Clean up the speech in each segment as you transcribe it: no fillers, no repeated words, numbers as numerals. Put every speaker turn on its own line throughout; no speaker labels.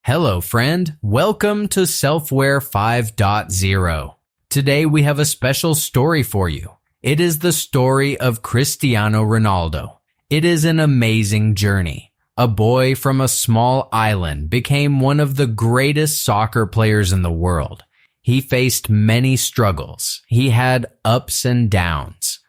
Hello, friend. Welcome to Self-Aware 5.0. Today we have a special story for you. It is the story of Cristiano Ronaldo. It is an amazing journey. A boy from a small island became one of the greatest soccer players in the world. He faced many struggles. He had ups and downs,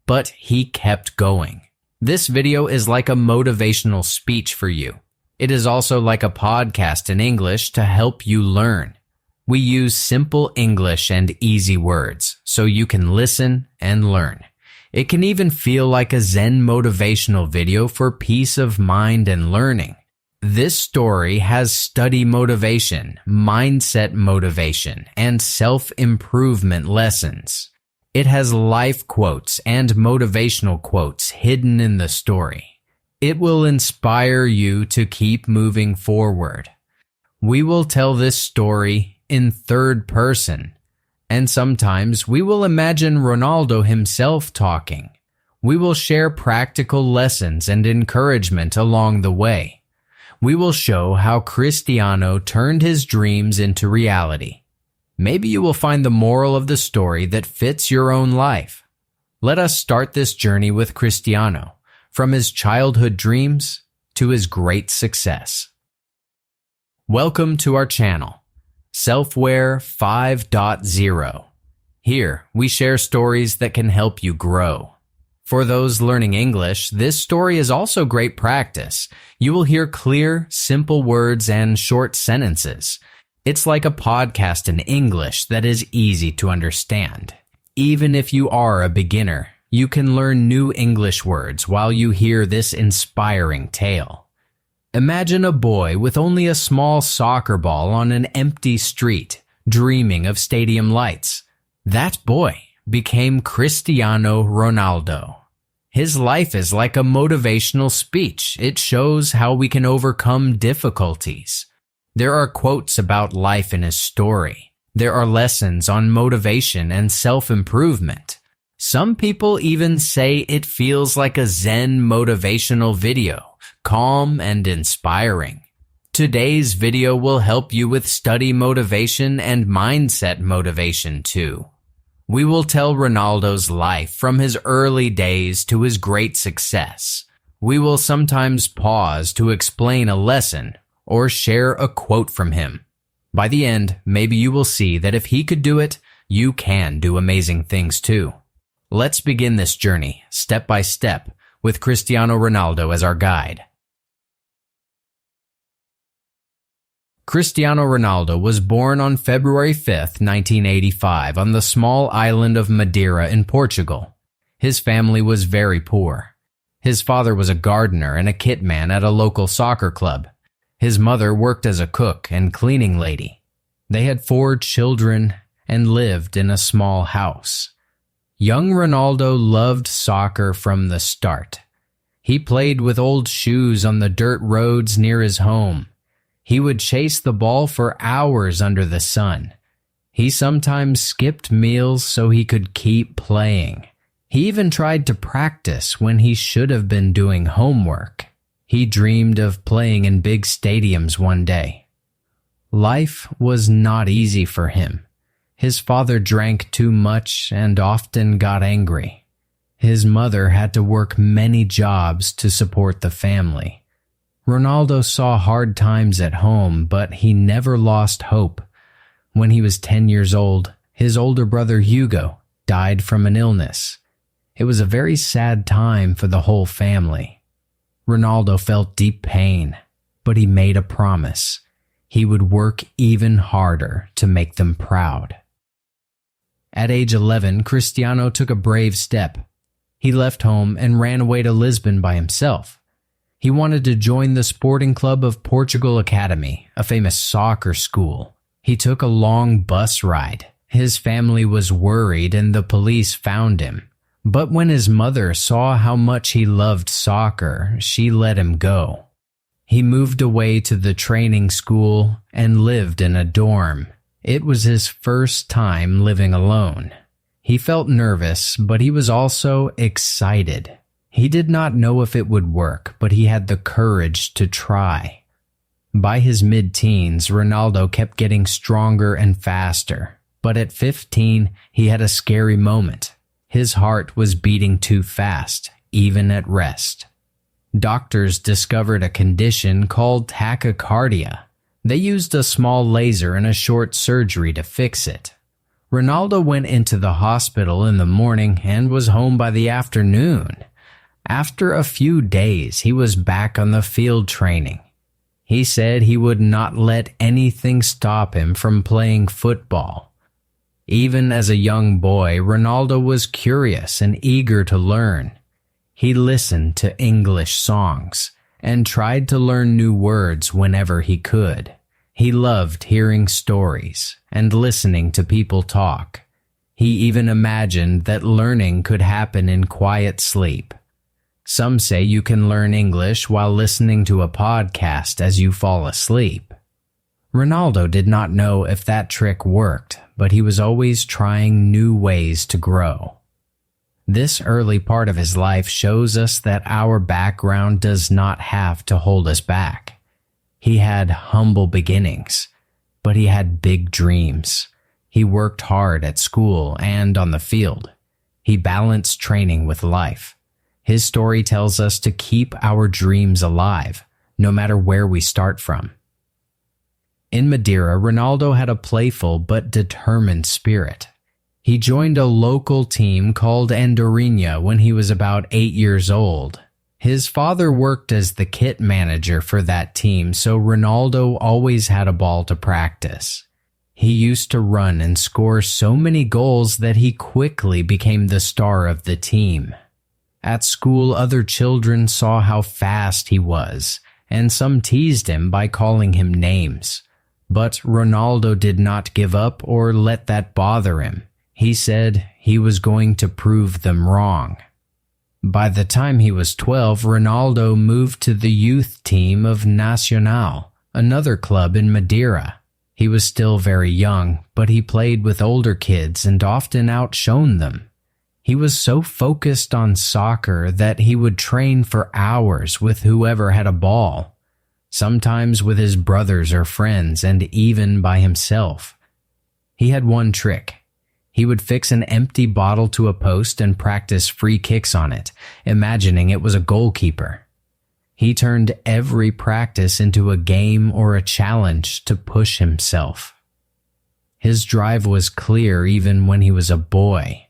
but he kept going. This video is like a motivational speech for you. It is also like a podcast in English to help you learn. We use simple English and easy words so you can listen and learn. It can even feel like a Zen motivational video for peace of mind and learning. This story has study motivation, mindset motivation, and self-improvement lessons. It has life quotes and motivational quotes hidden in the story. It will inspire you to keep moving forward. We will tell this story in third person, and sometimes we will imagine Ronaldo himself talking. We will share practical lessons and encouragement along the way. We will show how Cristiano turned his dreams into reality. Maybe you will find the moral of the story that fits your own life. Let us start this journey with Cristiano, from his childhood dreams to his great success. Welcome to our channel, Self-Aware 5.0. Here, we share stories that can help you grow. For those learning English, this story is also great practice. You will hear clear, simple words and short sentences. It's like a podcast in English that is easy to understand. Even if you are a beginner, you can learn new English words while you hear this inspiring tale. Imagine a boy with only a small soccer ball on an empty street, dreaming of stadium lights. That boy became Cristiano Ronaldo. His life is like a motivational speech. It shows how we can overcome difficulties. There are quotes about life in his story. There are lessons on motivation and self-improvement. Some people even say it feels like a Zen motivational video, calm and inspiring. Today's video will help you with study motivation and mindset motivation too. We will tell Ronaldo's life from his early days to his great success. We will sometimes pause to explain a lesson or share a quote from him. By the end, maybe you will see that if he could do it, you can do amazing things too. Let's begin this journey, step by step, with Cristiano Ronaldo as our guide. Cristiano Ronaldo was born on February 5, 1985, on the small island of Madeira in Portugal. His family was very poor. His father was a gardener and a kit man at a local soccer club. His mother worked as a cook and cleaning lady. They had 4 children and lived in a small house. Young Ronaldo loved soccer from the start. He played with old shoes on the dirt roads near his home. He would chase the ball for hours under the sun. He sometimes skipped meals so he could keep playing. He even tried to practice when he should have been doing homework. He dreamed of playing in big stadiums one day. Life was not easy for him. His father drank too much and often got angry. His mother had to work many jobs to support the family. Ronaldo saw hard times at home, but he never lost hope. When he was 10 years old, his older brother Hugo died from an illness. It was a very sad time for the whole family. Ronaldo felt deep pain, but he made a promise. He would work even harder to make them proud. At age 11, Cristiano took a brave step. He left home and ran away to Lisbon by himself. He wanted to join the sporting club of Portugal Academy, a famous soccer school. He took a long bus ride. His family was worried and the police found him. But when his mother saw how much he loved soccer, she let him go. He moved away to the training school and lived in a dorm. It was his first time living alone. He felt nervous, but he was also excited. He did not know if it would work, but he had the courage to try. By his mid-teens, Ronaldo kept getting stronger and faster, but at 15, he had a scary moment. His heart was beating too fast, even at rest. Doctors discovered a condition called tachycardia. They used a small laser and a short surgery to fix it. Ronaldo went into the hospital in the morning and was home by the afternoon. After a few days, he was back on the field training. He said he would not let anything stop him from playing football. Even as a young boy, Ronaldo was curious and eager to learn. He listened to English songs and tried to learn new words whenever he could. He loved hearing stories and listening to people talk. He even imagined that learning could happen in quiet sleep. Some say you can learn English while listening to a podcast as you fall asleep. Ronaldo did not know if that trick worked, but he was always trying new ways to grow. This early part of his life shows us that our background does not have to hold us back. He had humble beginnings, but he had big dreams. He worked hard at school and on the field. He balanced training with life. His story tells us to keep our dreams alive, no matter where we start from. In Madeira, Ronaldo had a playful but determined spirit. He joined a local team called Andorinha when he was about 8 years old. His father worked as the kit manager for that team, so Ronaldo always had a ball to practice. He used to run and score so many goals that he quickly became the star of the team. At school, other children saw how fast he was, and some teased him by calling him names. But Ronaldo did not give up or let that bother him. He said he was going to prove them wrong. By the time he was 12, Ronaldo moved to the youth team of Nacional, another club in Madeira. He was still very young, but he played with older kids and often outshone them. He was so focused on soccer that he would train for hours with whoever had a ball, sometimes with his brothers or friends, and even by himself. He had one trick. He would fix an empty bottle to a post and practice free kicks on it, imagining it was a goalkeeper. He turned every practice into a game or a challenge to push himself. His drive was clear even when he was a boy.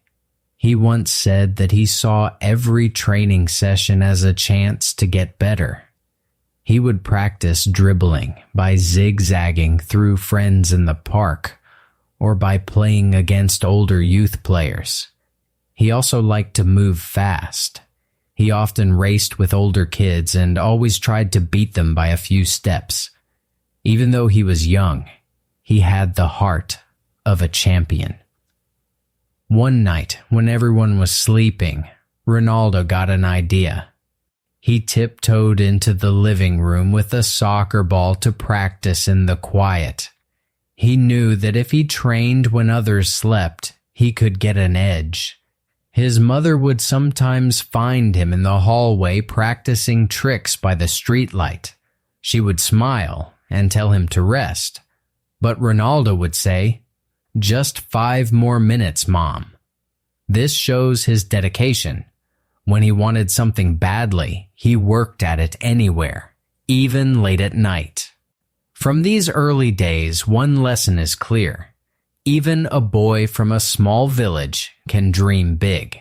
He once said that he saw every training session as a chance to get better. He would practice dribbling by zigzagging through friends in the park or by playing against older youth players. He also liked to move fast. He often raced with older kids and always tried to beat them by a few steps. Even though he was young, he had the heart of a champion. One night, when everyone was sleeping, Ronaldo got an idea. He tiptoed into the living room with a soccer ball to practice in the quiet. He knew that if he trained when others slept, he could get an edge. His mother would sometimes find him in the hallway practicing tricks by the streetlight. She would smile and tell him to rest, but Ronaldo would say, "Just 5 more minutes, Mom." This shows his dedication. When he wanted something badly, he worked at it anywhere, even late at night. From these early days, one lesson is clear. Even a boy from a small village can dream big.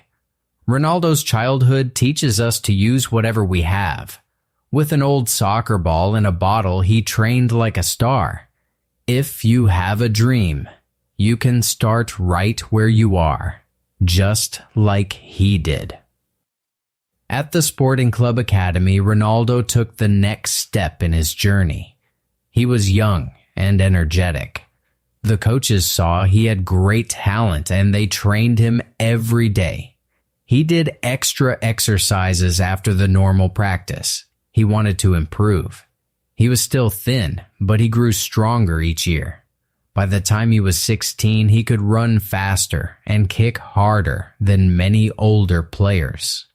Ronaldo's childhood teaches us to use whatever we have. With an old soccer ball and a bottle, he trained like a star. If you have a dream, you can start right where you are, just like he did. At the Sporting Club Academy, Ronaldo took the next step in his journey. He was young and energetic. The coaches saw he had great talent and they trained him every day. He did extra exercises after the normal practice. He wanted to improve. He was still thin, but he grew stronger each year. By the time he was 16, he could run faster and kick harder than many older players.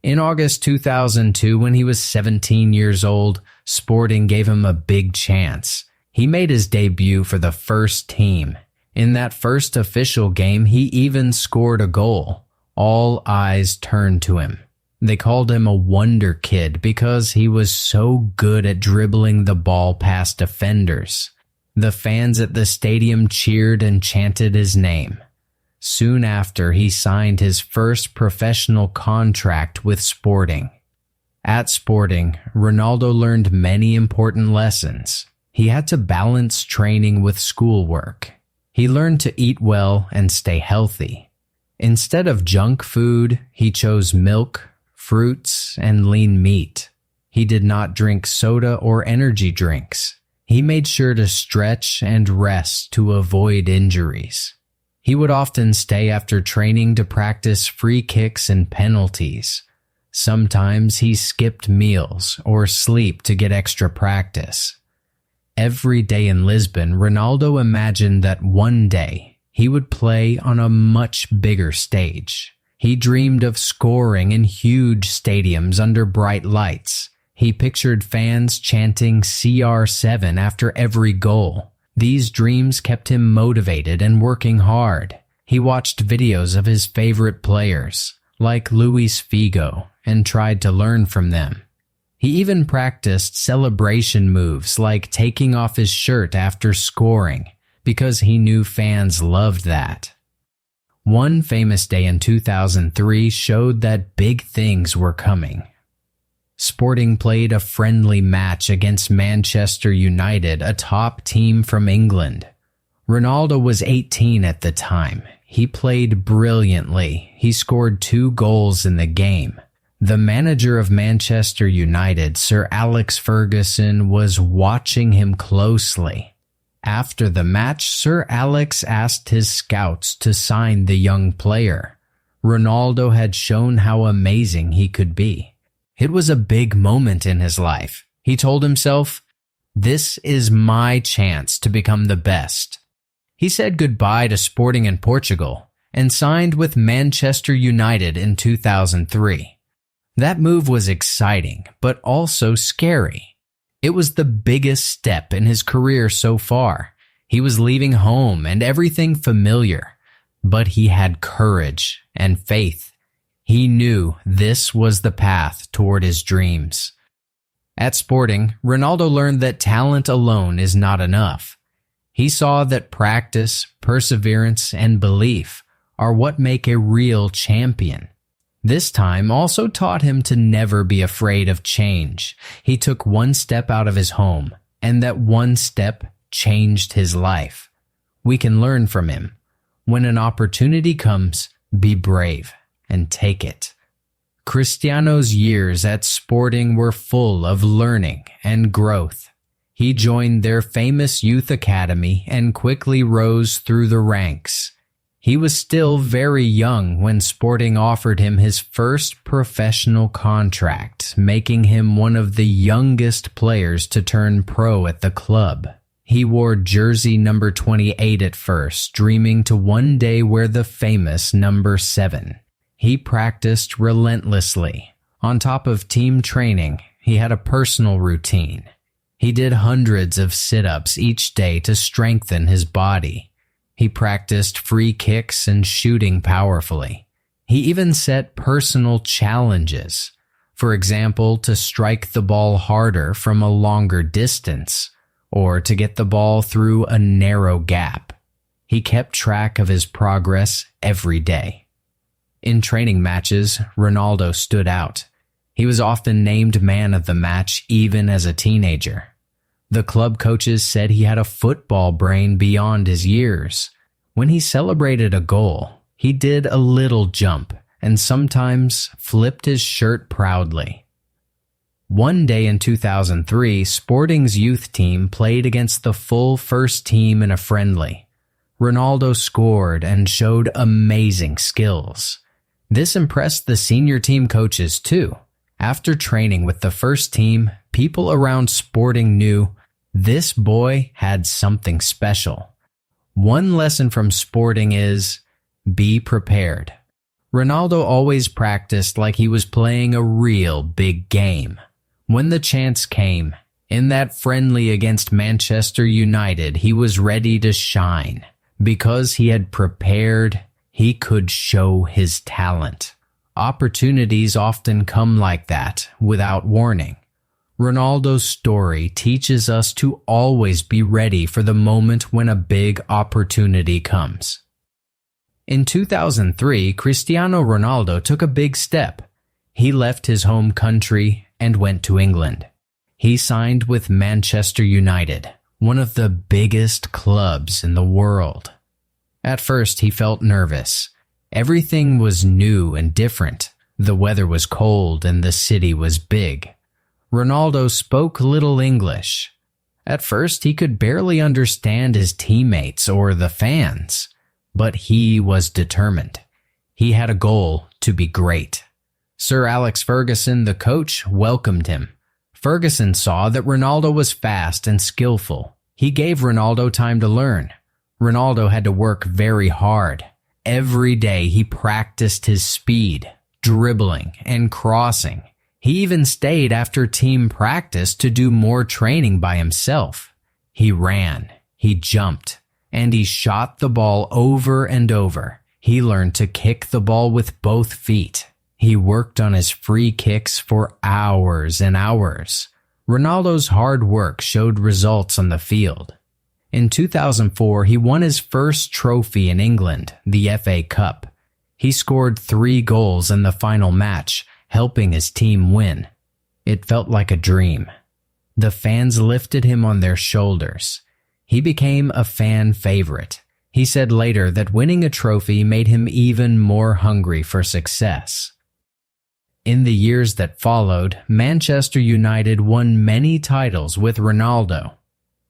In August 2002, when he was 17 years old, Sporting gave him a big chance. He made his debut for the first team. In that first official game, he even scored a goal. All eyes turned to him. They called him a wonder kid because he was so good at dribbling the ball past defenders. The fans at the stadium cheered and chanted his name. Soon after, he signed his first professional contract with Sporting. At Sporting, Ronaldo learned many important lessons. He had to balance training with schoolwork. He learned to eat well and stay healthy. Instead of junk food, he chose milk, fruits, and lean meat. He did not drink soda or energy drinks. He made sure to stretch and rest to avoid injuries. He would often stay after training to practice free kicks and penalties. Sometimes he skipped meals or sleep to get extra practice. Every day in Lisbon, Ronaldo imagined that one day he would play on a much bigger stage. He dreamed of scoring in huge stadiums under bright lights. He pictured fans chanting CR7 after every goal. These dreams kept him motivated and working hard. He watched videos of his favorite players, like Luis Figo, and tried to learn from them. He even practiced celebration moves like taking off his shirt after scoring, because he knew fans loved that. One famous day in 2003 showed that big things were coming. Sporting played a friendly match against Manchester United, a top team from England. Ronaldo was 18 at the time. He played brilliantly. He scored 2 goals in the game. The manager of Manchester United, Sir Alex Ferguson, was watching him closely. After the match, Sir Alex asked his scouts to sign the young player. Ronaldo had shown how amazing he could be. It was a big moment in his life. He told himself, "This is my chance to become the best." He said goodbye to Sporting in Portugal and signed with Manchester United in 2003. That move was exciting, but also scary. It was the biggest step in his career so far. He was leaving home and everything familiar, but he had courage and faith. He knew this was the path toward his dreams. At Sporting, Ronaldo learned that talent alone is not enough. He saw that practice, perseverance, and belief are what make a real champion. This time also taught him to never be afraid of change. He took one step out of his home, and that one step changed his life. We can learn from him. When an opportunity comes, be brave and take it. Cristiano's years at Sporting were full of learning and growth. He joined their famous youth academy and quickly rose through the ranks. He was still very young when Sporting offered him his first professional contract, making him one of the youngest players to turn pro at the club. He wore jersey number 28 at first, dreaming to one day wear the famous number 7. He practiced relentlessly. On top of team training, he had a personal routine. He did hundreds of sit-ups each day to strengthen his body. He practiced free kicks and shooting powerfully. He even set personal challenges. For example, to strike the ball harder from a longer distance, or to get the ball through a narrow gap. He kept track of his progress every day. In training matches, Ronaldo stood out. He was often named man of the match even as a teenager. The club coaches said he had a football brain beyond his years. When he celebrated a goal, he did a little jump and sometimes flipped his shirt proudly. One day in 2003, Sporting's youth team played against the full first team in a friendly. Ronaldo scored and showed amazing skills. This impressed the senior team coaches too. After training with the first team, people around Sporting knew this boy had something special. One lesson from Sporting is, be prepared. Ronaldo always practiced like he was playing a real big game. When the chance came, in that friendly against Manchester United, he was ready to shine. Because he had prepared, he could show his talent. Opportunities often come like that, without warning. Ronaldo's story teaches us to always be ready for the moment when a big opportunity comes. In 2003, Cristiano Ronaldo took a big step. He left his home country and went to England. He signed with Manchester United, one of the biggest clubs in the world. At first, he felt nervous. Everything was new and different. The weather was cold and the city was big. Ronaldo spoke little English. At first, he could barely understand his teammates or the fans. But he was determined. He had a goal to be great. Sir Alex Ferguson, the coach, welcomed him. Ferguson saw that Ronaldo was fast and skillful. He gave Ronaldo time to learn. Ronaldo had to work very hard. Every day he practiced his speed, dribbling, and crossing. He even stayed after team practice to do more training by himself. He ran, he jumped, and he shot the ball over and over. He learned to kick the ball with both feet. He worked on his free kicks for hours and hours. Ronaldo's hard work showed results on the field. In 2004, he won his first trophy in England, the FA Cup. He scored 3 goals in the final match, helping his team win. It felt like a dream. The fans lifted him on their shoulders. He became a fan favorite. He said later that winning a trophy made him even more hungry for success. In the years that followed, Manchester United won many titles with Ronaldo.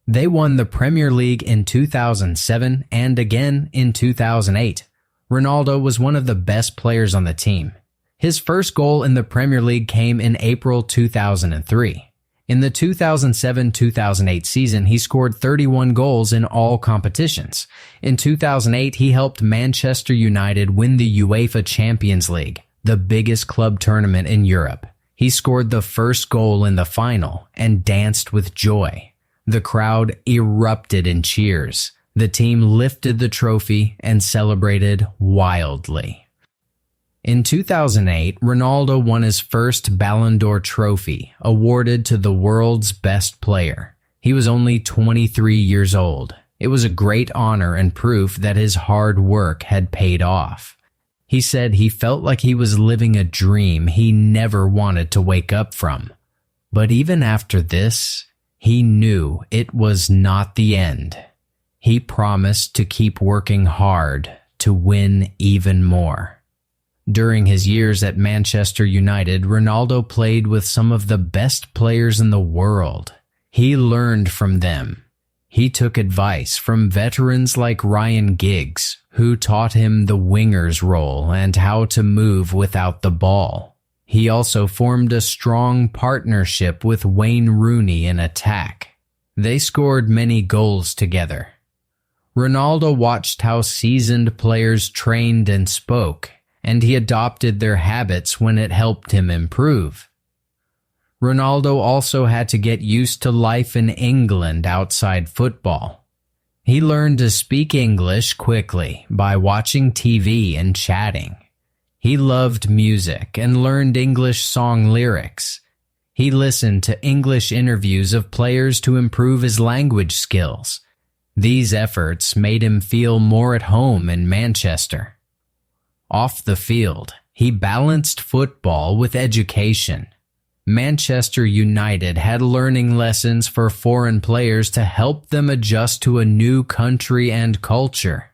They won the Premier League in 2007 and again in 2008. Ronaldo was one of the best players on the team. His first goal in the Premier League came in April 2003. In the 2007-2008 season, he scored 31 goals in all competitions. In 2008, he helped Manchester United win the UEFA Champions League, the biggest club tournament in Europe. He scored the first goal in the final and danced with joy. The crowd erupted in cheers. The team lifted the trophy and celebrated wildly. In 2008, Ronaldo won his first Ballon d'Or trophy, awarded to the world's best player. He was only 23 years old. It was a great honor and proof that his hard work had paid off. He said he felt like he was living a dream he never wanted to wake up from. But even after this, he knew it was not the end. He promised to keep working hard to win even more. During his years at Manchester United, Ronaldo played with some of the best players in the world. He learned from them. He took advice from veterans like Ryan Giggs, who taught him the winger's role and how to move without the ball. He also formed a strong partnership with Wayne Rooney in attack. They scored many goals together. Ronaldo watched how seasoned players trained and spoke, and he adopted their habits when it helped him improve. Ronaldo also had to get used to life in England outside football. He learned to speak English quickly by watching TV and chatting. He loved music and learned English song lyrics. He listened to English interviews of players to improve his language skills. These efforts made him feel more at home in Manchester. Off the field, he balanced football with education. Manchester United had learning lessons for foreign players to help them adjust to a new country and culture.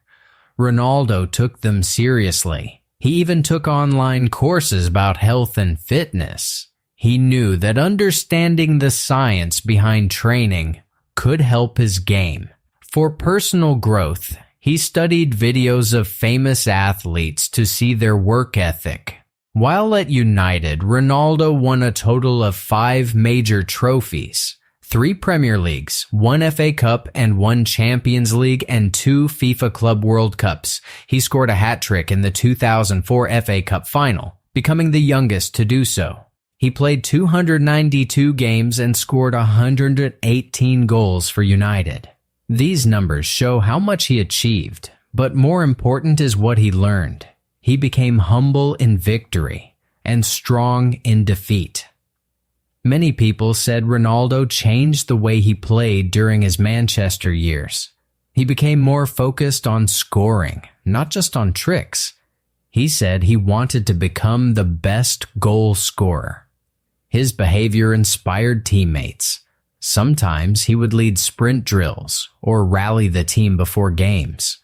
Ronaldo took them seriously. He even took online courses about health and fitness. He knew that understanding the science behind training could help his game. For personal growth, he studied videos of famous athletes to see their work ethic. While at United, Ronaldo won a total of 5 major trophies, 3 Premier Leagues, 1 FA Cup and 1 Champions League and 2 FIFA Club World Cups. He scored a hat-trick in the 2004 FA Cup final, becoming the youngest to do so. He played 292 games and scored 118 goals for United. These numbers show how much he achieved, but more important is what he learned. He became humble in victory and strong in defeat. Many people said Ronaldo changed the way he played during his Manchester years. He became more focused on scoring, not just on tricks. He said he wanted to become the best goal scorer. His behavior inspired teammates. Sometimes he would lead sprint drills or rally the team before games.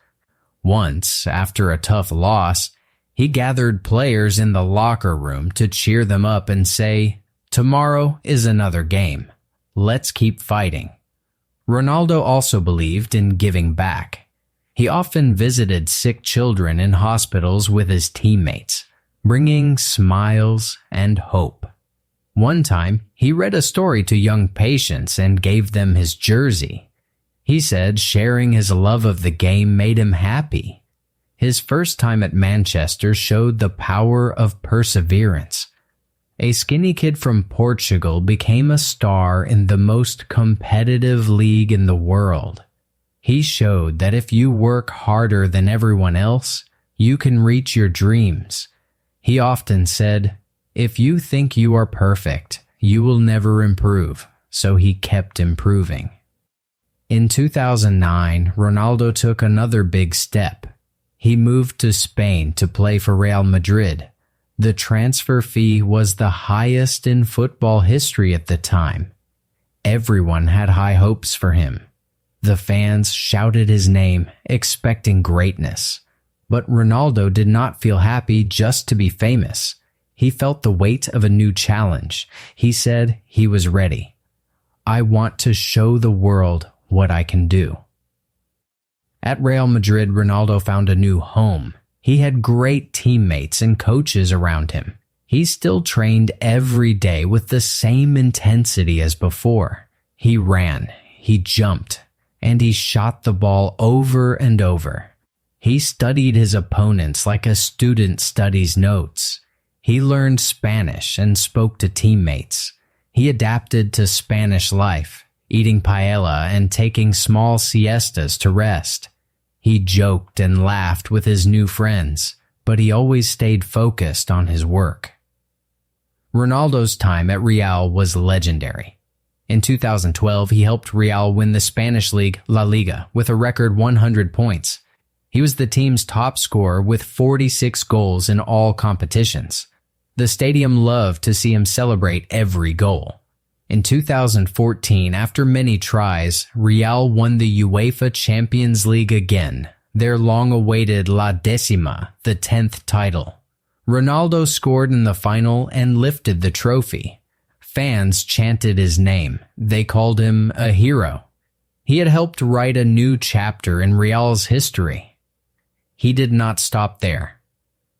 Once, after a tough loss, he gathered players in the locker room to cheer them up and say, "Tomorrow is another game. Let's keep fighting." Ronaldo also believed in giving back. He often visited sick children in hospitals with his teammates, bringing smiles and hope. One time, he read a story to young patients and gave them his jersey. He said sharing his love of the game made him happy. His first time at Manchester showed the power of perseverance. A skinny kid from Portugal became a star in the most competitive league in the world. He showed that if you work harder than everyone else, you can reach your dreams. He often said, "If you think you are perfect, you will never improve," so he kept improving. In 2009, Ronaldo took another big step. He moved to Spain to play for Real Madrid. The transfer fee was the highest in football history at the time. Everyone had high hopes for him. The fans shouted his name, expecting greatness. But Ronaldo did not feel happy just to be famous. He felt the weight of a new challenge. He said he was ready. "I want to show the world what I can do." At Real Madrid, Ronaldo found a new home. He had great teammates and coaches around him. He still trained every day with the same intensity as before. He ran, he jumped, and he shot the ball over and over. He studied his opponents like a student studies notes. He learned Spanish and spoke to teammates. He adapted to Spanish life, eating paella and taking small siestas to rest. He joked and laughed with his new friends, but he always stayed focused on his work. Ronaldo's time at Real was legendary. In 2012, he helped Real win the Spanish league La Liga with a record 100 points. He was the team's top scorer with 46 goals in all competitions. The stadium loved to see him celebrate every goal. In 2014, after many tries, Real won the UEFA Champions League again, their long-awaited La Decima, the 10th title. Ronaldo scored in the final and lifted the trophy. Fans chanted his name. They called him a hero. He had helped write a new chapter in Real's history. He did not stop there.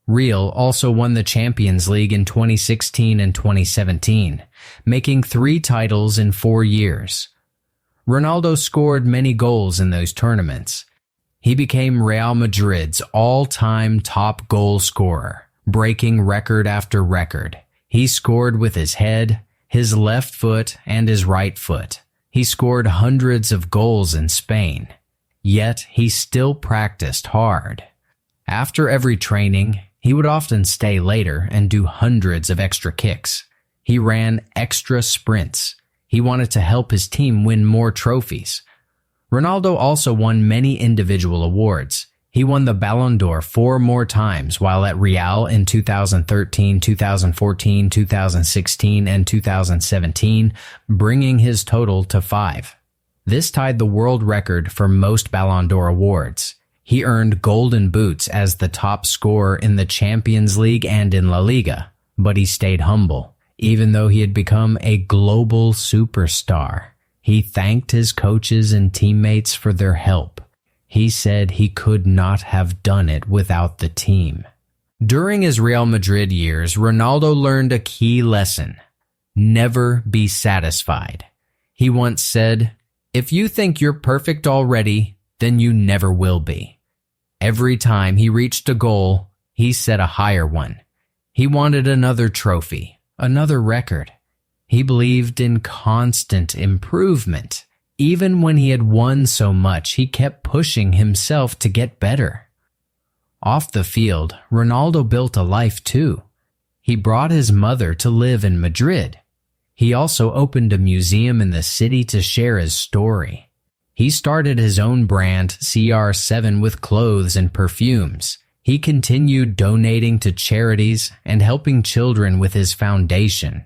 Real also won the Champions League in 2016 and 2017, making 3 titles in 4 years. Ronaldo scored many goals in those tournaments. He became Real Madrid's all-time top goal scorer, breaking record after record. He scored with his head, his left foot, and his right foot. He scored hundreds of goals in Spain. Yet he still practiced hard. After every training, he would often stay later and do hundreds of extra kicks. He ran extra sprints. He wanted to help his team win more trophies. Ronaldo also won many individual awards. He won the Ballon d'Or 4 more times while at Real in 2013, 2014, 2016, and 2017, bringing his total to 5. This tied the world record for most Ballon d'Or awards. He earned golden boots as the top scorer in the Champions League and in La Liga, but he stayed humble. Even though he had become a global superstar, he thanked his coaches and teammates for their help. He said he could not have done it without the team. During his Real Madrid years, Ronaldo learned a key lesson: never be satisfied. He once said, "If you think you're perfect already, then you never will be." Every time he reached a goal, he set a higher one. He wanted another trophy, another record. He believed in constant improvement. Even when he had won so much, he kept pushing himself to get better. Off the field, Ronaldo built a life too. He brought his mother to live in Madrid. He also opened a museum in the city to share his story. He started his own brand, CR7, with clothes and perfumes. He continued donating to charities and helping children with his foundation.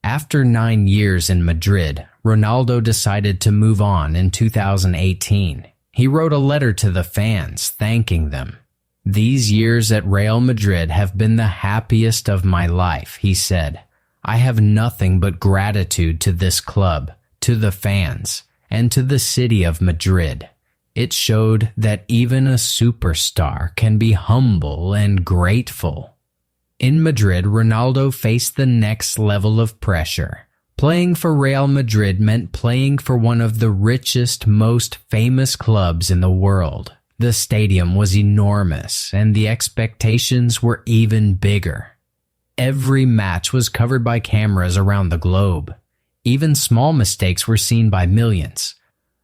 After 9 years in Madrid, Ronaldo decided to move on in 2018. He wrote a letter to the fans thanking them. "These years at Real Madrid have been the happiest of my life," he said. "I have nothing but gratitude to this club, to the fans, and to the city of Madrid. It showed that even a superstar can be humble and grateful." In Madrid, Ronaldo faced the next level of pressure. Playing for Real Madrid meant playing for one of the richest, most famous clubs in the world. The stadium was enormous, and the expectations were even bigger. Every match was covered by cameras around the globe. Even small mistakes were seen by millions.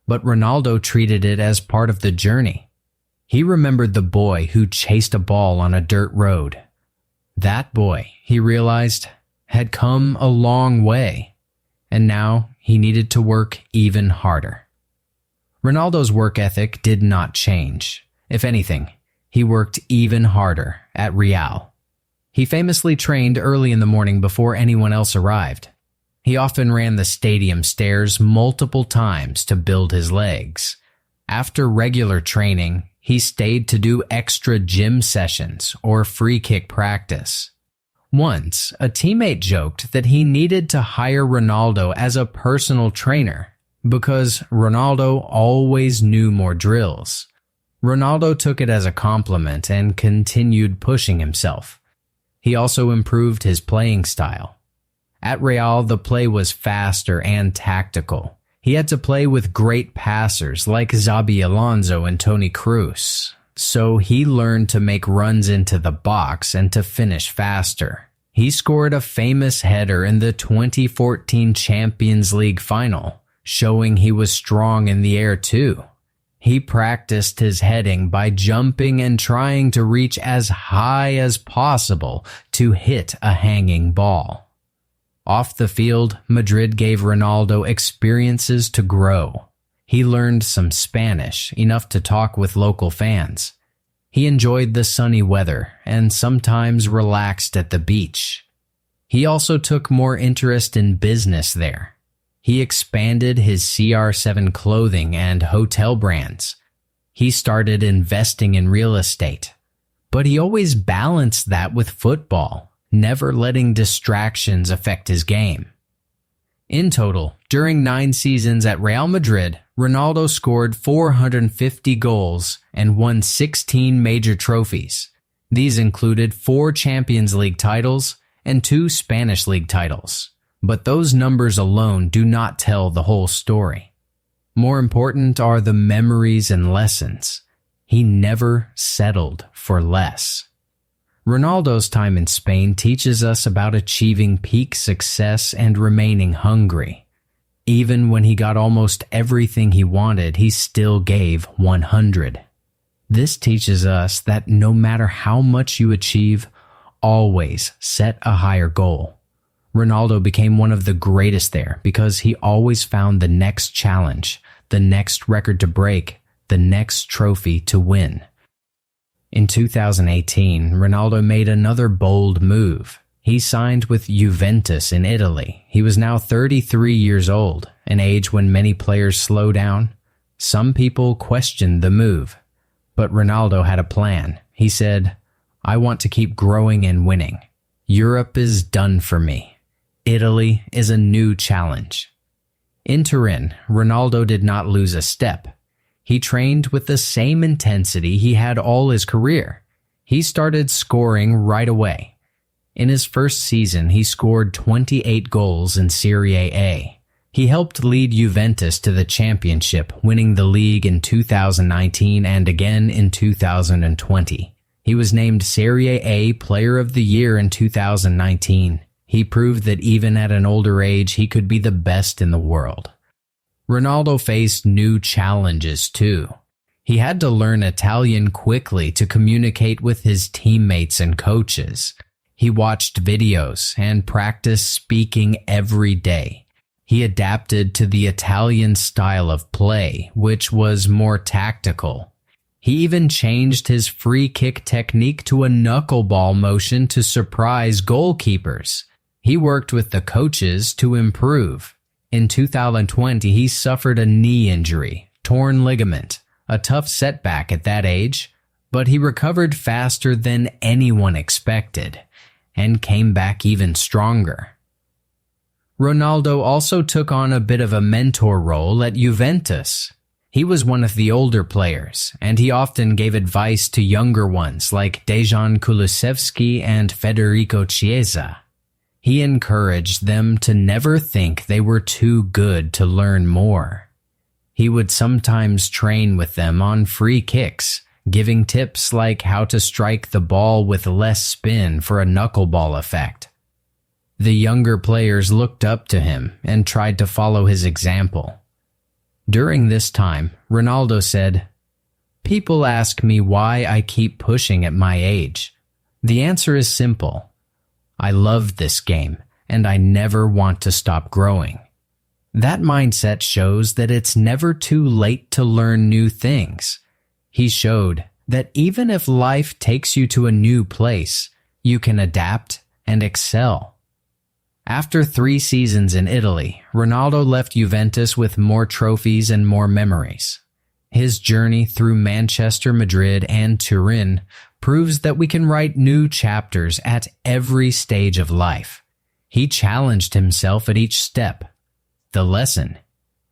But Ronaldo treated it as part of the journey. He remembered the boy who chased a ball on a dirt road. That boy, he realized, had come a long way, and now he needed to work even harder. Ronaldo's work ethic did not change. If anything, he worked even harder at Real. He famously trained early in the morning before anyone else arrived. He often ran the stadium stairs multiple times to build his legs. After regular training, he stayed to do extra gym sessions or free kick practice. Once, a teammate joked that he needed to hire Ronaldo as a personal trainer because Ronaldo always knew more drills. Ronaldo took it as a compliment and continued pushing himself. He also improved his playing style. At Real, the play was faster and tactical. He had to play with great passers like Xabi Alonso and Toni Kroos, so he learned to make runs into the box and to finish faster. He scored a famous header in the 2014 Champions League final, showing he was strong in the air too. He practiced his heading by jumping and trying to reach as high as possible to hit a hanging ball. Off the field, Madrid gave Ronaldo experiences to grow. He learned some Spanish, enough to talk with local fans. He enjoyed the sunny weather and sometimes relaxed at the beach. He also took more interest in business there. He expanded his CR7 clothing and hotel brands. He started investing in real estate. But he always balanced that with football, never letting distractions affect his game. In total, during 9 seasons at Real Madrid, Ronaldo scored 450 goals and won 16 major trophies. These included 4 Champions League titles and 2 Spanish League titles. But those numbers alone do not tell the whole story. More important are the memories and lessons. He never settled for less. Ronaldo's time in Spain teaches us about achieving peak success and remaining hungry. Even when he got almost everything he wanted, he still gave 100. This teaches us that no matter how much you achieve, always set a higher goal. Ronaldo became one of the greatest there because he always found the next challenge, the next record to break, the next trophy to win. In 2018, Ronaldo made another bold move. He signed with Juventus in Italy. He was now 33 years old, an age when many players slow down. Some people questioned the move, but Ronaldo had a plan. He said, "I want to keep growing and winning. Europe is done for me. Italy is a new challenge." In Turin, Ronaldo did not lose a step. He trained with the same intensity he had all his career. He started scoring right away. In his first season, he scored 28 goals in Serie A. He helped lead Juventus to the championship, winning the league in 2019 and again in 2020. He was named Serie A Player of the Year in 2019. He proved that even at an older age, he could be the best in the world. Ronaldo faced new challenges too. He had to learn Italian quickly to communicate with his teammates and coaches. He watched videos and practiced speaking every day. He adapted to the Italian style of play, which was more tactical. He even changed his free kick technique to a knuckleball motion to surprise goalkeepers. He worked with the coaches to improve. In 2020, he suffered a knee injury, torn ligament, a tough setback at that age, but he recovered faster than anyone expected and came back even stronger. Ronaldo also took on a bit of a mentor role at Juventus. He was one of the older players, and he often gave advice to younger ones like Dejan Kulusevski and Federico Chiesa. He encouraged them to never think they were too good to learn more. He would sometimes train with them on free kicks, giving tips like how to strike the ball with less spin for a knuckleball effect. The younger players looked up to him and tried to follow his example. During this time, Ronaldo said, "People ask me why I keep pushing at my age. The answer is simple. I love this game, and I never want to stop growing." That mindset shows that it's never too late to learn new things. He showed that even if life takes you to a new place, you can adapt and excel. After 3 seasons in Italy, Ronaldo left Juventus with more trophies and more memories. His journey through Manchester, Madrid, and Turin proves that we can write new chapters at every stage of life. He challenged himself at each step. The lesson: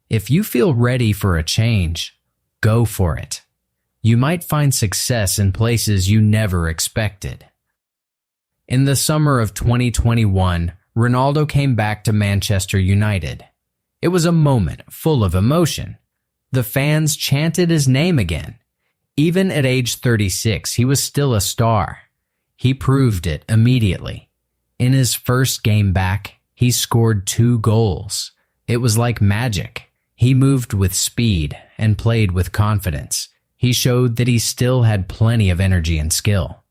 if you feel ready for a change, go for it. You might find success in places you never expected. In the summer of 2021, Ronaldo came back to Manchester United. It was a moment full of emotion. The fans chanted his name again. Even at age 36, he was still a star. He proved it immediately. In his first game back, he scored 2 goals. It was like magic. He moved with speed and played with confidence. He showed that he still had plenty of energy and skill.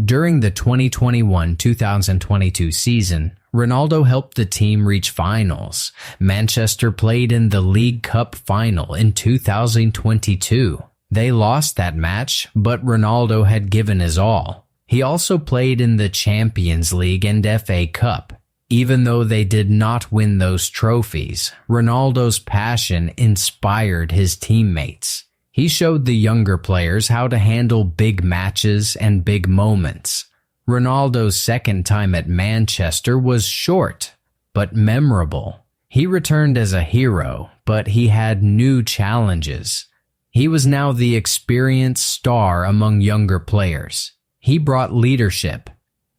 During the 2021-2022 season, Ronaldo helped the team reach finals. Manchester played in the League Cup final in 2022. They lost that match, but Ronaldo had given his all. He also played in the Champions League and FA Cup. Even though they did not win those trophies, Ronaldo's passion inspired his teammates. He showed the younger players how to handle big matches and big moments. Ronaldo's second time at Manchester was short, but memorable. He returned as a hero, but he had new challenges. He was now the experienced star among younger players. He brought leadership.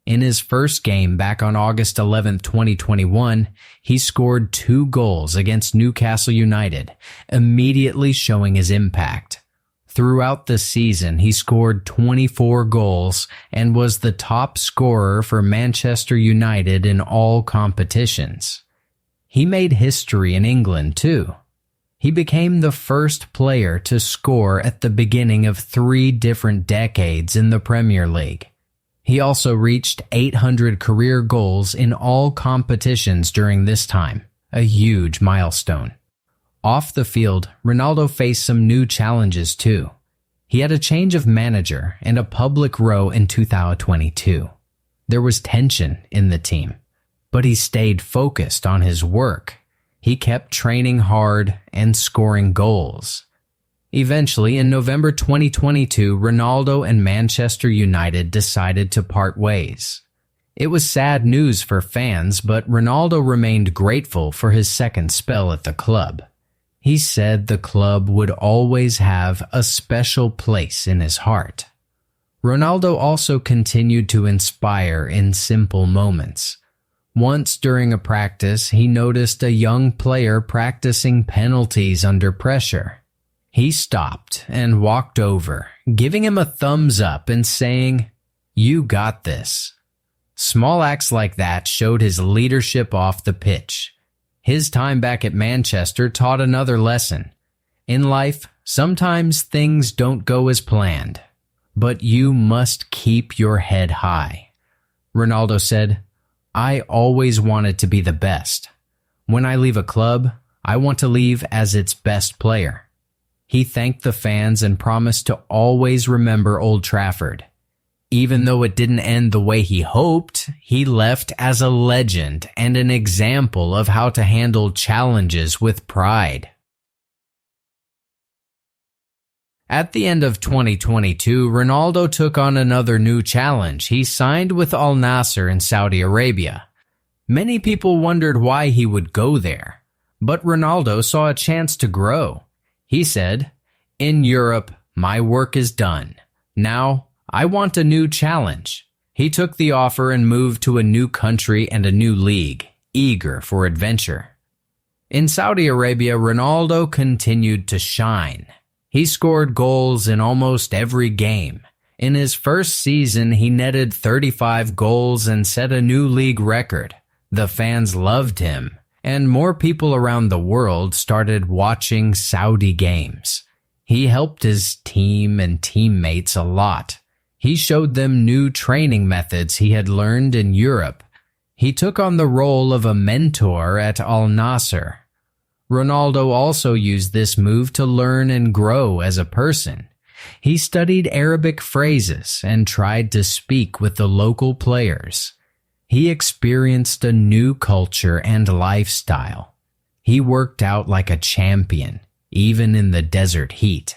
In his first game back on August 11, 2021, he scored 2 goals against Newcastle United, immediately showing his impact. Throughout the season, he scored 24 goals and was the top scorer for Manchester United in all competitions. He made history in England too. He became the first player to score at the beginning of 3 different decades in the Premier League. He also reached 800 career goals in all competitions during this time, a huge milestone. Off the field, Ronaldo faced some new challenges too. He had a change of manager and a public row in 2022. There was tension in the team, but he stayed focused on his work. He kept training hard and scoring goals. Eventually, in November 2022, Ronaldo and Manchester United decided to part ways. It was sad news for fans, but Ronaldo remained grateful for his second spell at the club. He said the club would always have a special place in his heart. Ronaldo also continued to inspire in simple moments. Once during a practice, he noticed a young player practicing penalties under pressure. He stopped and walked over, giving him a thumbs up and saying, "You got this." Small acts like that showed his leadership off the pitch. His time back at Manchester taught another lesson. In life, sometimes things don't go as planned, but you must keep your head high. Ronaldo said, "I always wanted to be the best. When I leave a club, I want to leave as its best player." He thanked the fans and promised to always remember Old Trafford. Even though it didn't end the way he hoped, he left as a legend and an example of how to handle challenges with pride. At the end of 2022, Ronaldo took on another new challenge. He signed with Al Nassr in Saudi Arabia. Many people wondered why he would go there, but Ronaldo saw a chance to grow. He said, "In Europe, my work is done. Now, I want a new challenge." He took the offer and moved to a new country and a new league, eager for adventure. In Saudi Arabia, Ronaldo continued to shine. He scored goals in almost every game. In his first season, he netted 35 goals and set a new league record. The fans loved him, and more people around the world started watching Saudi games. He helped his team and teammates a lot. He showed them new training methods he had learned in Europe. He took on the role of a mentor at Al Nassr. Ronaldo also used this move to learn and grow as a person. He studied Arabic phrases and tried to speak with the local players. He experienced a new culture and lifestyle. He worked out like a champion, even in the desert heat.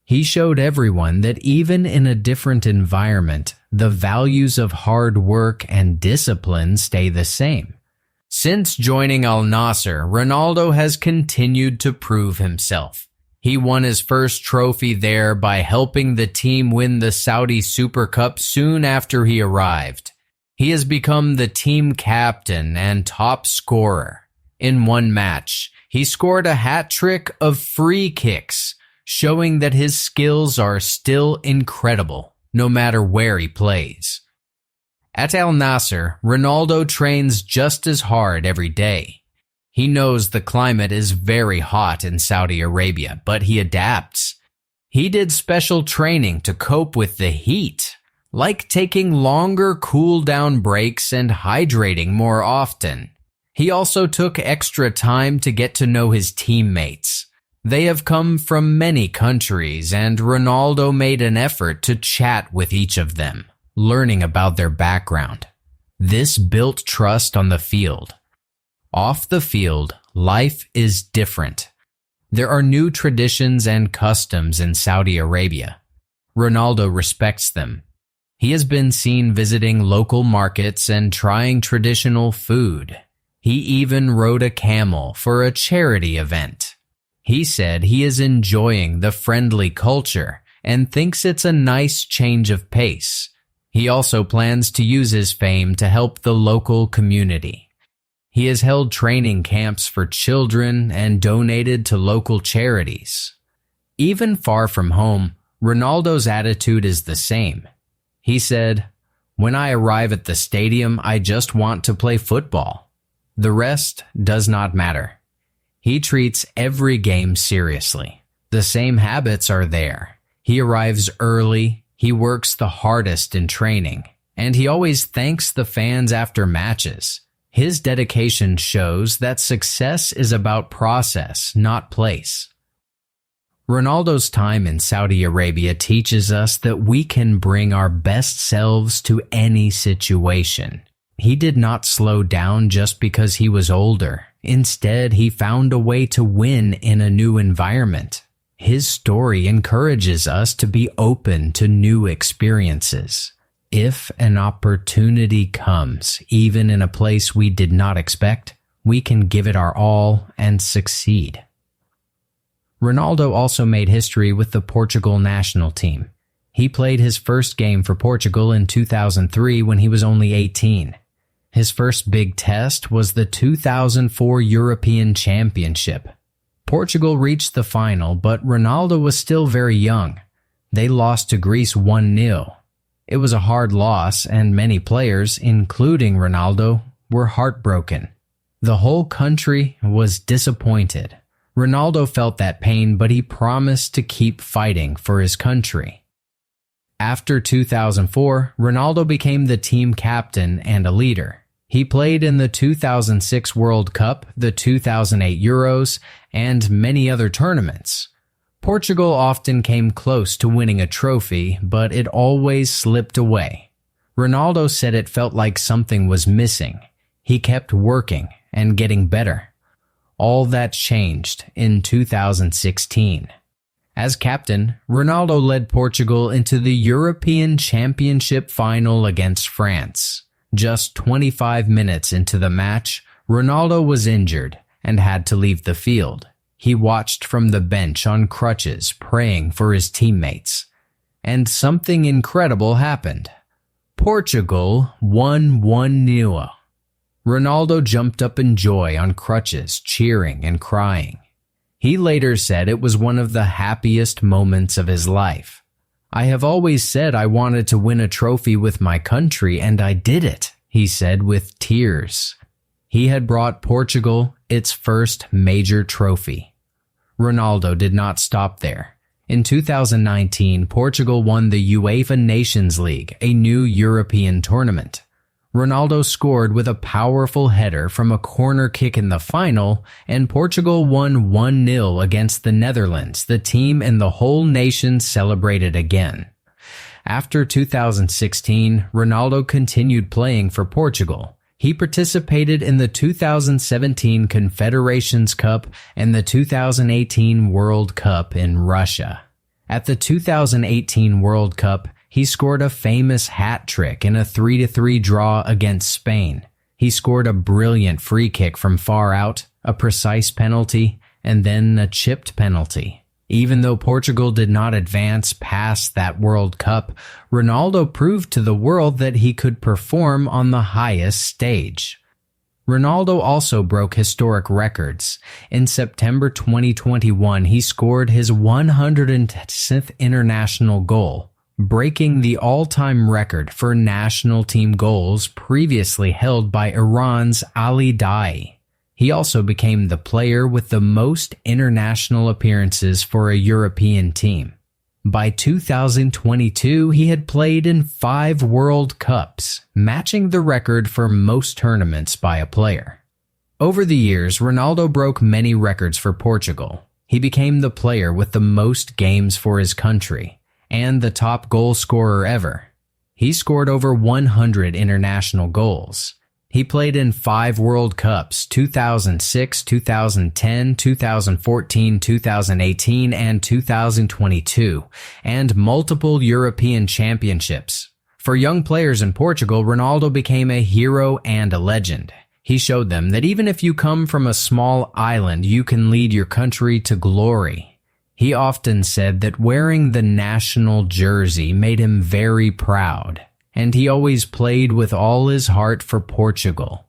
He showed everyone that even in a different environment, the values of hard work and discipline stay the same. Since joining Al Nassr, Ronaldo has continued to prove himself. He won his first trophy there by helping the team win the Saudi Super Cup soon after he arrived. He has become the team captain and top scorer. In one match, he scored a hat-trick of free kicks, showing that his skills are still incredible, no matter where he plays. At Al Nassr, Ronaldo trains just as hard every day. He knows the climate is very hot in Saudi Arabia, but he adapts. He did special training to cope with the heat, like taking longer cool-down breaks and hydrating more often. He also took extra time to get to know his teammates. They have come from many countries, and Ronaldo made an effort to chat with each of them, learning about their background. This built trust on the field. Off the field, life is different. There are new traditions and customs in Saudi Arabia. Ronaldo respects them. He has been seen visiting local markets and trying traditional food. He even rode a camel for a charity event. He said he is enjoying the friendly culture and thinks it's a nice change of pace. He also plans to use his fame to help the local community. He has held training camps for children and donated to local charities. Even far from home, Ronaldo's attitude is the same. He said, "When I arrive at the stadium, I just want to play football. The rest does not matter." He treats every game seriously. The same habits are there. He arrives early, he works the hardest in training, and he always thanks the fans after matches. His dedication shows that success is about process, not place. Ronaldo's time in Saudi Arabia teaches us that we can bring our best selves to any situation. He did not slow down just because he was older. Instead, he found a way to win in a new environment. His story encourages us to be open to new experiences. If an opportunity comes, even in a place we did not expect, we can give it our all and succeed. Ronaldo also made history with the Portugal national team. He played his first game for Portugal in 2003 when he was only 18. His first big test was the 2004 European Championship. Portugal reached the final, but Ronaldo was still very young. They lost to Greece 1-0. It was a hard loss, and many players, including Ronaldo, were heartbroken. The whole country was disappointed. Ronaldo felt that pain, but he promised to keep fighting for his country. After 2004, Ronaldo became the team captain and a leader. He played in the 2006 World Cup, the 2008 Euros, and many other tournaments. Portugal often came close to winning a trophy, but it always slipped away. Ronaldo said it felt like something was missing. He kept working and getting better. All that changed in 2016. As captain, Ronaldo led Portugal into the European Championship final against France. Just 25 minutes into the match, Ronaldo was injured and had to leave the field. He watched from the bench on crutches, praying for his teammates. And something incredible happened. Portugal won 1-0. Ronaldo jumped up in joy on crutches, cheering and crying. He later said it was one of the happiest moments of his life. "I have always said I wanted to win a trophy with my country, and I did it," he said with tears. He had brought Portugal its first major trophy. Ronaldo did not stop there. In 2019, Portugal won the UEFA Nations League, a new European tournament. Ronaldo scored with a powerful header from a corner kick in the final, and Portugal won 1-0 against the Netherlands. The team and the whole nation celebrated again. After 2016, Ronaldo continued playing for Portugal. He participated in the 2017 Confederations Cup and the 2018 World Cup in Russia. At the 2018 World Cup, he scored a famous hat trick in a 3-3 draw against Spain. He scored a brilliant free kick from far out, a precise penalty, and then a chipped penalty. Even though Portugal did not advance past that World Cup, Ronaldo proved to the world that he could perform on the highest stage. Ronaldo also broke historic records. In September 2021, he scored his 110th international goal, breaking the all-time record for national team goals previously held by Iran's Ali Daei. He also became the player with the most international appearances for a European team. By 2022, he had played in 5 World Cups, matching the record for most tournaments by a player. Over the years, Ronaldo broke many records for Portugal. He became the player with the most games for his country, and the top goal scorer ever. He scored over 100 international goals. He played in 5 World Cups, 2006, 2010, 2014, 2018, and 2022, and multiple European championships. For young players in Portugal, Ronaldo became a hero and a legend. He showed them that even if you come from a small island, you can lead your country to glory. He often said that wearing the national jersey made him very proud, and he always played with all his heart for Portugal.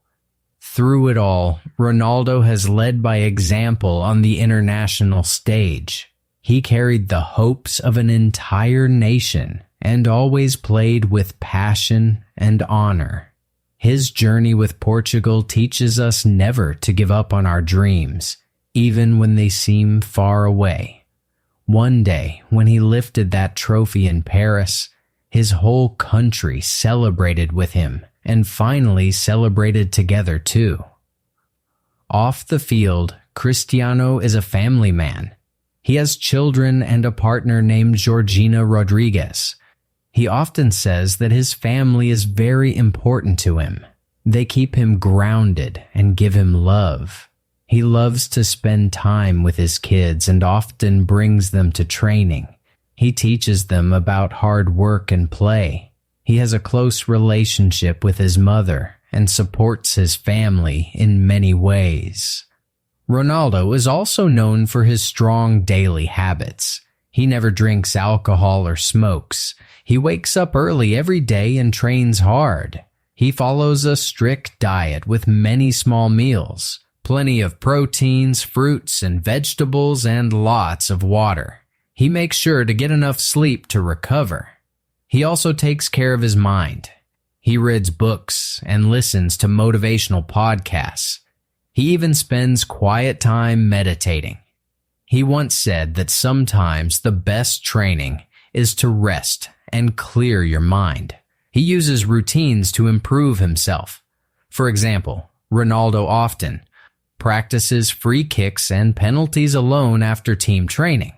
Through it all, Ronaldo has led by example on the international stage. He carried the hopes of an entire nation and always played with passion and honor. His journey with Portugal teaches us never to give up on our dreams, even when they seem far away. One day, when he lifted that trophy in Paris, his whole country celebrated with him, and finally celebrated together too. Off the field, Cristiano is a family man. He has children and a partner named Georgina Rodriguez. He often says that his family is very important to him. They keep him grounded and give him love. He loves to spend time with his kids and often brings them to training. He teaches them about hard work and play. He has a close relationship with his mother and supports his family in many ways. Ronaldo is also known for his strong daily habits. He never drinks alcohol or smokes. He wakes up early every day and trains hard. He follows a strict diet with many small meals, plenty of proteins, fruits and vegetables, and lots of water. He makes sure to get enough sleep to recover. He also takes care of his mind. He reads books and listens to motivational podcasts. He even spends quiet time meditating. He once said that sometimes the best training is to rest and clear your mind. He uses routines to improve himself. For example, Ronaldo often practices free kicks and penalties alone after team training,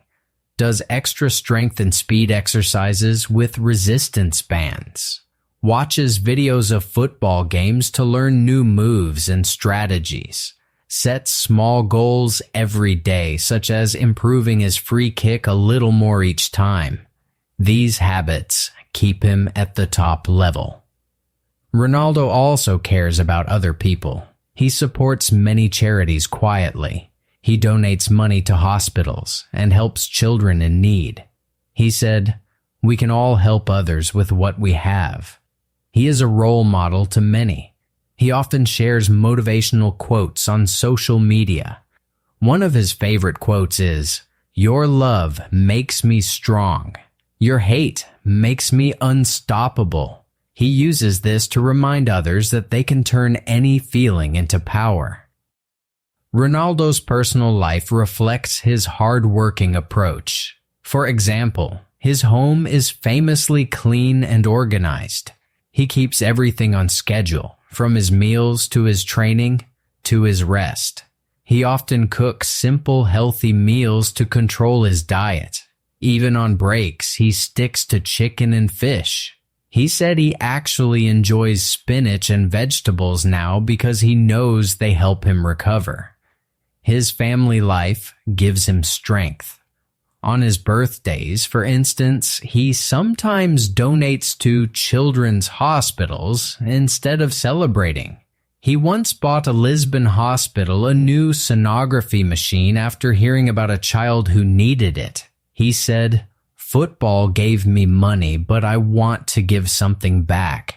does extra strength and speed exercises with resistance bands, watches videos of football games to learn new moves and strategies, sets small goals every day, such as improving his free kick a little more each time. These habits keep him at the top level. Ronaldo also cares about other people. He supports many charities quietly. He donates money to hospitals and helps children in need. He said, "We can all help others with what we have." He is a role model to many. He often shares motivational quotes on social media. One of his favorite quotes is, "Your love makes me strong. Your hate makes me unstoppable." He uses this to remind others that they can turn any feeling into power. Ronaldo's personal life reflects his hard-working approach. For example, his home is famously clean and organized. He keeps everything on schedule, from his meals to his training to his rest. He often cooks simple, healthy meals to control his diet. Even on breaks, he sticks to chicken and fish. He said he actually enjoys spinach and vegetables now because he knows they help him recover. His family life gives him strength. On his birthdays, for instance, he sometimes donates to children's hospitals instead of celebrating. He once bought a Lisbon hospital a new sonography machine after hearing about a child who needed it. He said, "Football gave me money, but I want to give something back."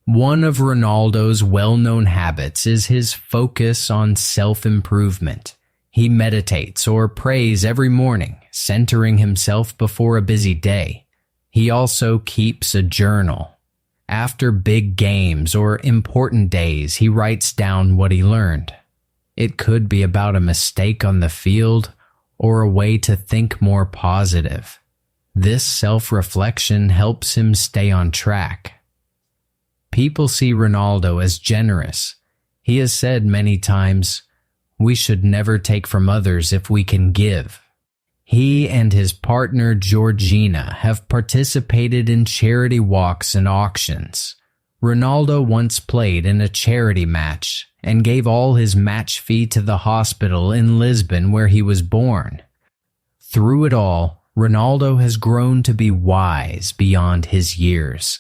One of Ronaldo's well-known habits is his focus on self-improvement. He meditates or prays every morning, centering himself before a busy day. He also keeps a journal. After big games or important days, he writes down what he learned. It could be about a mistake on the field or a way to think more positive. This self-reflection helps him stay on track. People see Ronaldo as generous. He has said many times, "We should never take from others if we can give." He and his partner Georgina have participated in charity walks and auctions. Ronaldo once played in a charity match and gave all his match fee to the hospital in Lisbon where he was born. Through it all, Ronaldo has grown to be wise beyond his years.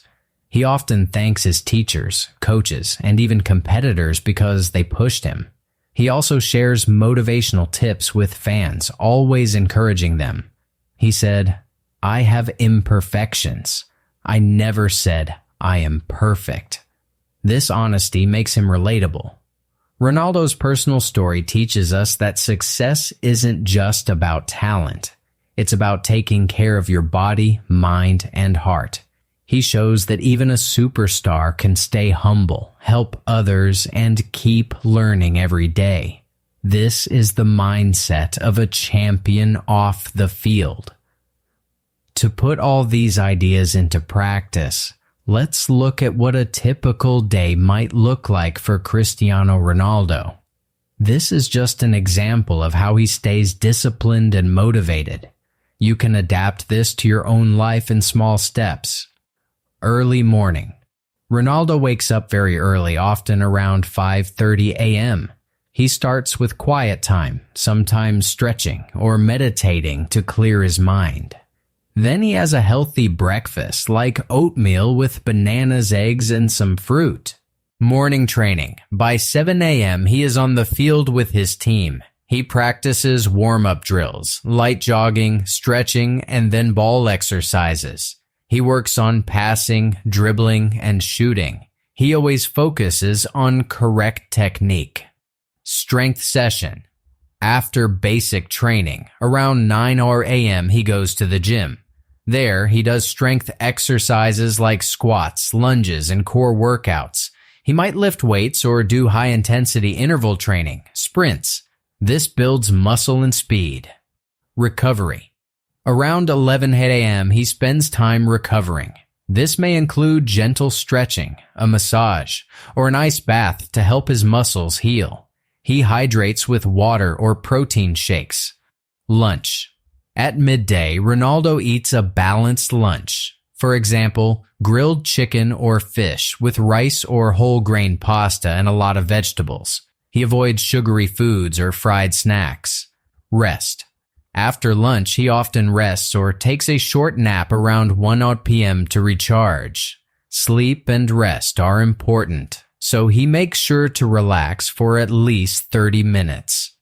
He often thanks his teachers, coaches, and even competitors because they pushed him. He also shares motivational tips with fans, always encouraging them. He said, "I have imperfections. I never said I am perfect." This honesty makes him relatable. Ronaldo's personal story teaches us that success isn't just about talent. It's about taking care of your body, mind, and heart. He shows that even a superstar can stay humble, help others, and keep learning every day. This is the mindset of a champion off the field. To put all these ideas into practice, let's look at what a typical day might look like for Cristiano Ronaldo. This is just an example of how he stays disciplined and motivated. You can adapt this to your own life in small steps. Early morning. Ronaldo wakes up very early, often around 5:30 a.m. He starts with quiet time, sometimes stretching or meditating to clear his mind. Then he has a healthy breakfast like oatmeal with bananas, eggs, and some fruit. Morning training. By 7 a.m. he is on the field with his team. He practices warm-up drills, light jogging, stretching, and then ball exercises. He works on passing, dribbling, and shooting. He always focuses on correct technique. Strength session. After basic training, around 9 a.m. he goes to the gym. There, he does strength exercises like squats, lunges, and core workouts. He might lift weights or do high-intensity interval training, sprints. This builds muscle and speed. Recovery. Around 11 a.m. he spends time recovering. This may include gentle stretching, a massage, or an ice bath to help his muscles heal. He hydrates with water or protein shakes. Lunch. At midday, Ronaldo eats a balanced lunch. For example, grilled chicken or fish with rice or whole grain pasta and a lot of vegetables. He avoids sugary foods or fried snacks. Rest. After lunch, he often rests or takes a short nap around 1 p.m. to recharge. Sleep and rest are important, so he makes sure to relax for at least 30 minutes.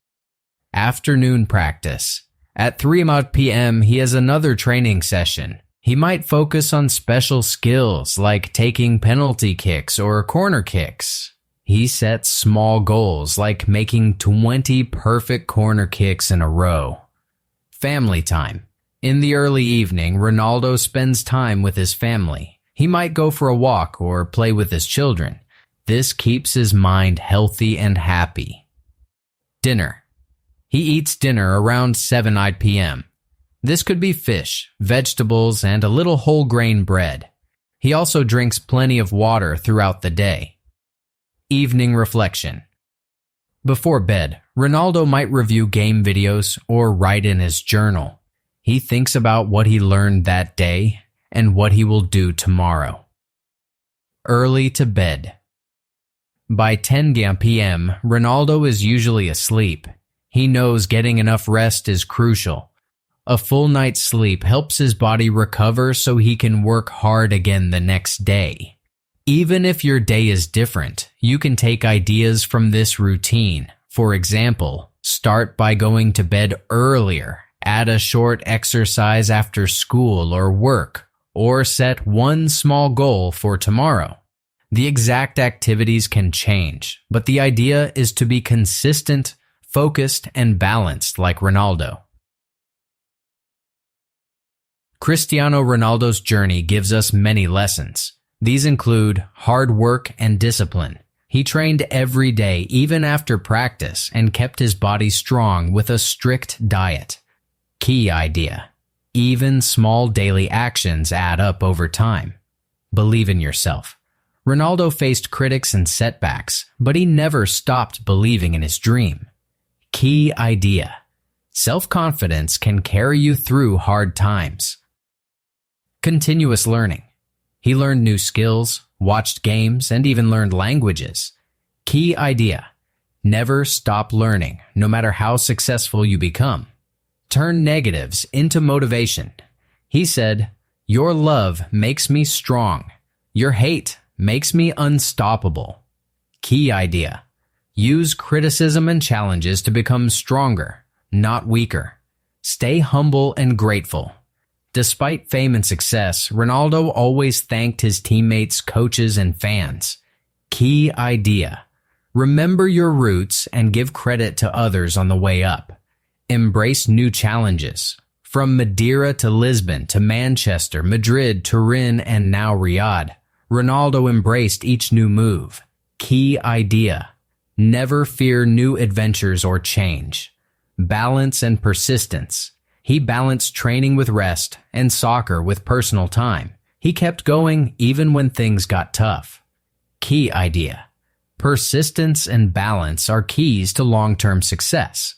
Afternoon practice. At 3 p.m., he has another training session. He might focus on special skills like taking penalty kicks or corner kicks. He sets small goals like making 20 perfect corner kicks in a row. Family time. In the early evening, Ronaldo spends time with his family. He might go for a walk or play with his children. This keeps his mind healthy and happy. Dinner. He eats dinner around 7 p.m. This could be fish, vegetables, and a little whole grain bread. He also drinks plenty of water throughout the day. Evening reflection. Before bed, Ronaldo might review game videos or write in his journal. He thinks about what he learned that day and what he will do tomorrow. Early to bed. By 10 p.m., Ronaldo is usually asleep. He knows getting enough rest is crucial. A full night's sleep helps his body recover so he can work hard again the next day. Even if your day is different, you can take ideas from this routine. For example, start by going to bed earlier, add a short exercise after school or work, or set one small goal for tomorrow. The exact activities can change, but the idea is to be consistent, focused, and balanced like Ronaldo. Cristiano Ronaldo's journey gives us many lessons. These include hard work and discipline. He trained every day, even after practice, and kept his body strong with a strict diet. Key idea: even small daily actions add up over time. Believe in yourself. Ronaldo faced critics and setbacks, but he never stopped believing in his dream. Key idea: self-confidence can carry you through hard times. Continuous learning. He learned new skills, watched games, and even learned languages. Key idea: never stop learning, no matter how successful you become. Turn negatives into motivation. He said, "Your love makes me strong. Your hate makes me unstoppable." Key idea: use criticism and challenges to become stronger, not weaker. Stay humble and grateful. Despite fame and success, Ronaldo always thanked his teammates, coaches, and fans. Key idea: remember your roots and give credit to others on the way up. Embrace new challenges. From Madeira to Lisbon to Manchester, Madrid, Turin, and now Riyadh, Ronaldo embraced each new move. Key idea: never fear new adventures or change. Balance and persistence. He balanced training with rest and soccer with personal time. He kept going even when things got tough. Key idea: persistence and balance are keys to long-term success.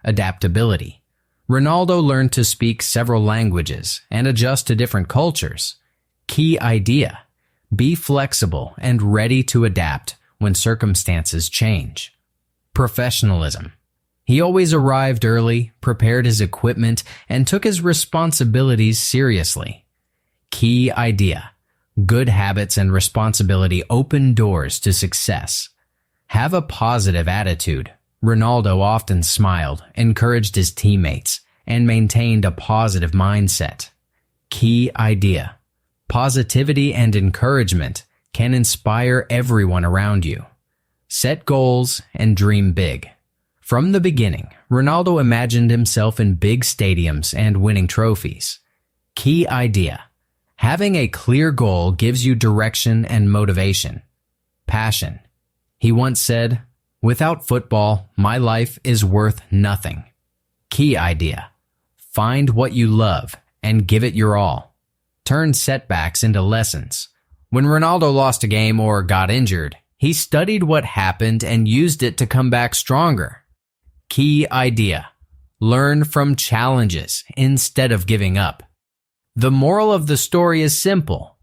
Adaptability. Ronaldo learned to speak several languages and adjust to different cultures. Key idea: be flexible and ready to adapt when circumstances change. Professionalism. He always arrived early, prepared his equipment, and took his responsibilities seriously. Key idea: good habits and responsibility open doors to success. Have a positive attitude. Ronaldo often smiled, encouraged his teammates, and maintained a positive mindset. Key idea: positivity and encouragement can inspire everyone around you. Set goals and dream big. From the beginning, Ronaldo imagined himself in big stadiums and winning trophies. Key idea: having a clear goal gives you direction and motivation. Passion. He once said, "Without football, my life is worth nothing." Key idea: find what you love and give it your all. Turn setbacks into lessons. When Ronaldo lost a game or got injured, he studied what happened and used it to come back stronger. Key idea: learn from challenges instead of giving up. The moral of the story is simple.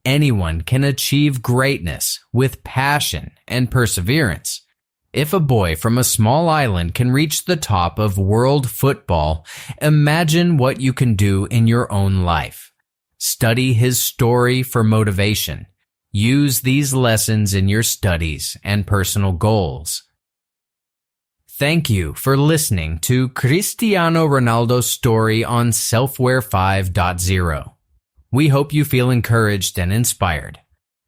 Anyone can achieve greatness with passion and perseverance. If a boy from a small island can reach the top of world football, imagine what you can do in your own life. Study his story for motivation. Use these lessons in your studies and personal goals. Thank you for listening to Cristiano Ronaldo's story on Selfware 5.0. We hope you feel encouraged and inspired.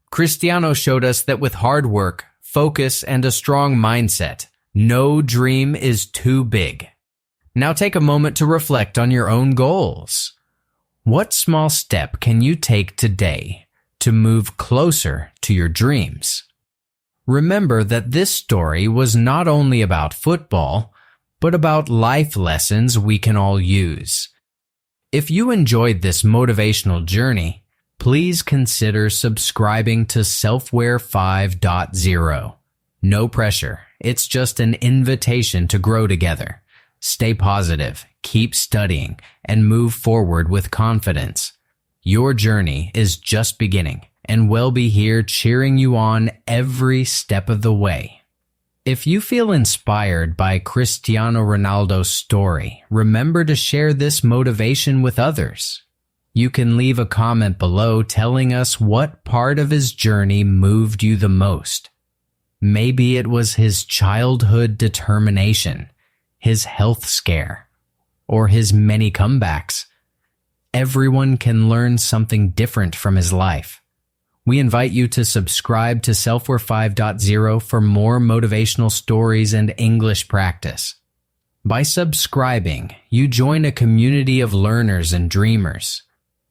Cristiano showed us that with hard work, focus, and a strong mindset, no dream is too big. Now take a moment to reflect on your own goals. What small step can you take today to move closer to your dreams? Remember that this story was not only about football, but about life lessons we can all use. If you enjoyed this motivational journey, please consider subscribing to Selfware 5.0. No pressure. It's just an invitation to grow together. Stay positive, keep studying, and move forward with confidence. Your journey is just beginning, and we'll be here cheering you on every step of the way. If you feel inspired by Cristiano Ronaldo's story, remember to share this motivation with others. You can leave a comment below telling us what part of his journey moved you the most. Maybe it was his childhood determination, his health scare, or his many comebacks. Everyone can learn something different from his life. We invite you to subscribe to Selfware 5.0 for more motivational stories and English practice. By subscribing, you join a community of learners and dreamers.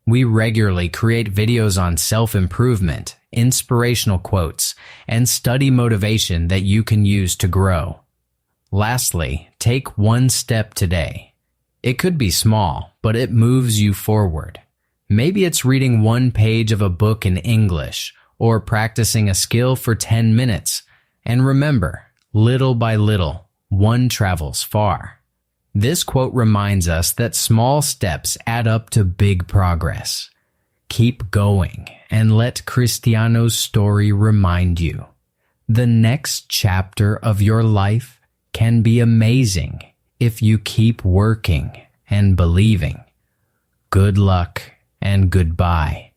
We regularly create videos on self-improvement, inspirational quotes, and study motivation that you can use to grow. Lastly, take one step today. It could be small, but it moves you forward. Maybe it's reading one page of a book in English or practicing a skill for 10 minutes. And remember, little by little, one travels far. This quote reminds us that small steps add up to big progress. Keep going and let Cristiano's story remind you. The next chapter of your life can be amazing if you keep working and believing. Good luck and goodbye.